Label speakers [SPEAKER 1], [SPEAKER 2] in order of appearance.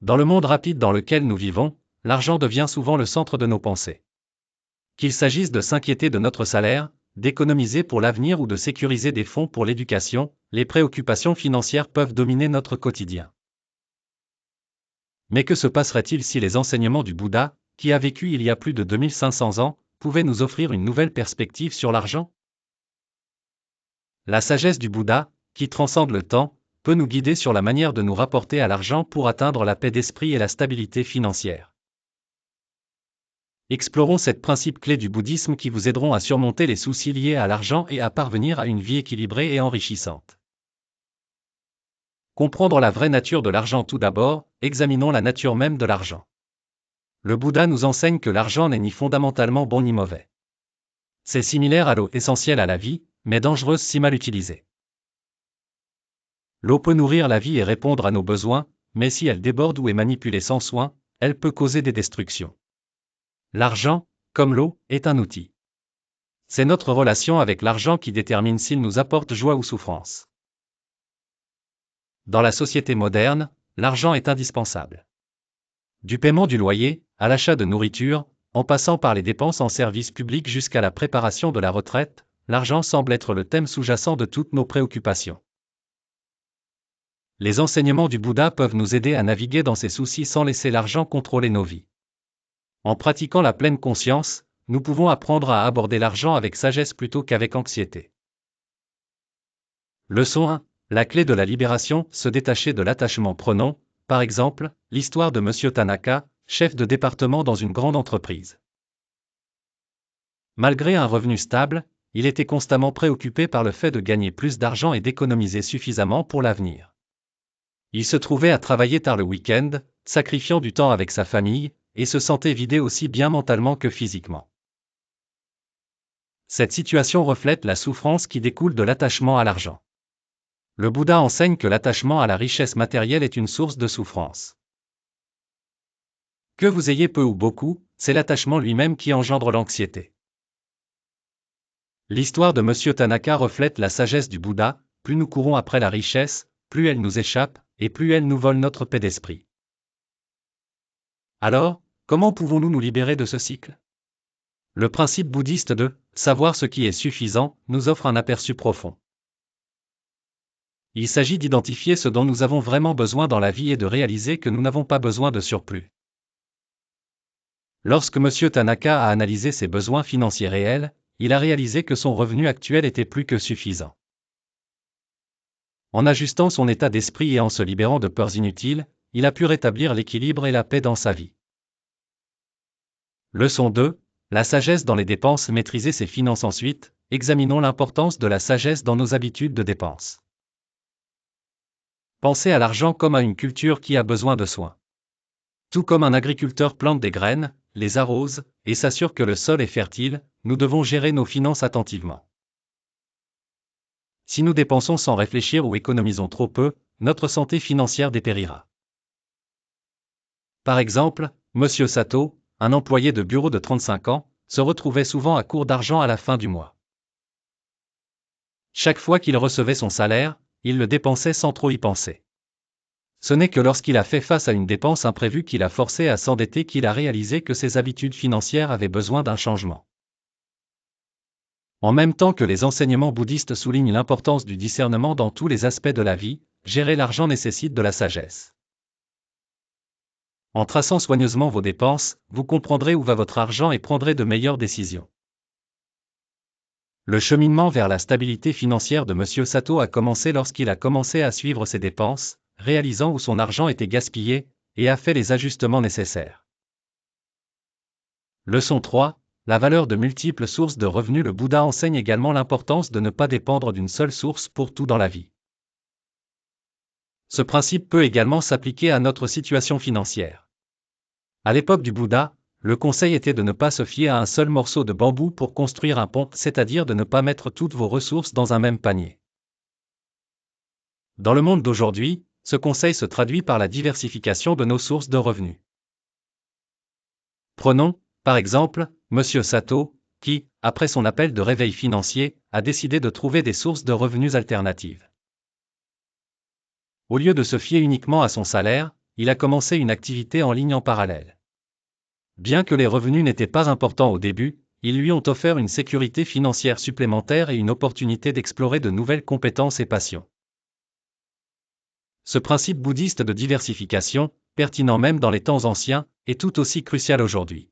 [SPEAKER 1] Dans le monde rapide dans lequel nous vivons, l'argent devient souvent le centre de nos pensées. Qu'il s'agisse de s'inquiéter de notre salaire, d'économiser pour l'avenir ou de sécuriser des fonds pour l'éducation, les préoccupations financières peuvent dominer notre quotidien. Mais que se passerait-il si les enseignements du Bouddha, qui a vécu il y a plus de 2500 ans, pouvaient nous offrir une nouvelle perspective sur l'argent? La sagesse du Bouddha, qui transcende le temps, peut nous guider sur la manière de nous rapporter à l'argent pour atteindre la paix d'esprit et la stabilité financière. Explorons sept principes clés du bouddhisme qui vous aideront à surmonter les soucis liés à l'argent et à parvenir à une vie équilibrée et enrichissante. Comprendre la vraie nature de l'argent. Tout d'abord, examinons la nature même de l'argent. Le Bouddha nous enseigne que l'argent n'est ni fondamentalement bon ni mauvais. C'est similaire à l'eau, essentielle à la vie, mais dangereuse si mal utilisée. L'eau peut nourrir la vie et répondre à nos besoins, mais si elle déborde ou est manipulée sans soin, elle peut causer des destructions. L'argent, comme l'eau, est un outil. C'est notre relation avec l'argent qui détermine s'il nous apporte joie ou souffrance. Dans la société moderne, l'argent est indispensable. Du paiement du loyer, à l'achat de nourriture, en passant par les dépenses en services publics jusqu'à la préparation de la retraite, l'argent semble être le thème sous-jacent de toutes nos préoccupations. Les enseignements du Bouddha peuvent nous aider à naviguer dans ces soucis sans laisser l'argent contrôler nos vies. En pratiquant la pleine conscience, nous pouvons apprendre à aborder l'argent avec sagesse plutôt qu'avec anxiété. Leçon 1. La clé de la libération, se détacher de l'attachement. Prenons, par exemple, l'histoire de M. Tanaka, chef de département dans une grande entreprise. Malgré un revenu stable, il était constamment préoccupé par le fait de gagner plus d'argent et d'économiser suffisamment pour l'avenir. Il se trouvait à travailler tard le week-end, sacrifiant du temps avec sa famille, et se sentait vidé aussi bien mentalement que physiquement. Cette situation reflète la souffrance qui découle de l'attachement à l'argent. Le Bouddha enseigne que l'attachement à la richesse matérielle est une source de souffrance. Que vous ayez peu ou beaucoup, c'est l'attachement lui-même qui engendre l'anxiété. L'histoire de M. Tanaka reflète la sagesse du Bouddha. Plus nous courons après la richesse, plus elle nous échappe, et plus elle nous vole notre paix d'esprit. Alors, comment pouvons-nous nous libérer de ce cycle? Le principe bouddhiste de « savoir ce qui est suffisant » nous offre un aperçu profond. Il s'agit d'identifier ce dont nous avons vraiment besoin dans la vie et de réaliser que nous n'avons pas besoin de surplus. Lorsque M. Tanaka a analysé ses besoins financiers réels, il a réalisé que son revenu actuel était plus que suffisant. En ajustant son état d'esprit et en se libérant de peurs inutiles, il a pu rétablir l'équilibre et la paix dans sa vie. Leçon 2. La sagesse dans les dépenses. Maîtriser ses finances. Ensuite, examinons l'importance de la sagesse dans nos habitudes de dépenses. Pensez à l'argent comme à une culture qui a besoin de soins. Tout comme un agriculteur plante des graines, les arrose, et s'assure que le sol est fertile, nous devons gérer nos finances attentivement. Si nous dépensons sans réfléchir ou économisons trop peu, notre santé financière dépérira. Par exemple, M. Sato, un employé de bureau de 35 ans, se retrouvait souvent à court d'argent à la fin du mois. Chaque fois qu'il recevait son salaire, il le dépensait sans trop y penser. Ce n'est que lorsqu'il a fait face à une dépense imprévue qui l'a forcé à s'endetter qu'il a réalisé que ses habitudes financières avaient besoin d'un changement. En même temps que les enseignements bouddhistes soulignent l'importance du discernement dans tous les aspects de la vie, gérer l'argent nécessite de la sagesse. En traçant soigneusement vos dépenses, vous comprendrez où va votre argent et prendrez de meilleures décisions. Le cheminement vers la stabilité financière de M. Sato a commencé lorsqu'il a commencé à suivre ses dépenses, réalisant où son argent était gaspillé, et a fait les ajustements nécessaires. Leçon 3. La valeur de multiples sources de revenus. Le Bouddha enseigne également l'importance de ne pas dépendre d'une seule source pour tout dans la vie. Ce principe peut également s'appliquer à notre situation financière. À l'époque du Bouddha, le conseil était de ne pas se fier à un seul morceau de bambou pour construire un pont, c'est-à-dire de ne pas mettre toutes vos ressources dans un même panier. Dans le monde d'aujourd'hui, ce conseil se traduit par la diversification de nos sources de revenus. Prenons, par exemple, M. Sato, qui, après son appel de réveil financier, a décidé de trouver des sources de revenus alternatives. Au lieu de se fier uniquement à son salaire, il a commencé une activité en ligne en parallèle. Bien que les revenus n'étaient pas importants au début, ils lui ont offert une sécurité financière supplémentaire et une opportunité d'explorer de nouvelles compétences et passions. Ce principe bouddhiste de diversification, pertinent même dans les temps anciens, est tout aussi crucial aujourd'hui.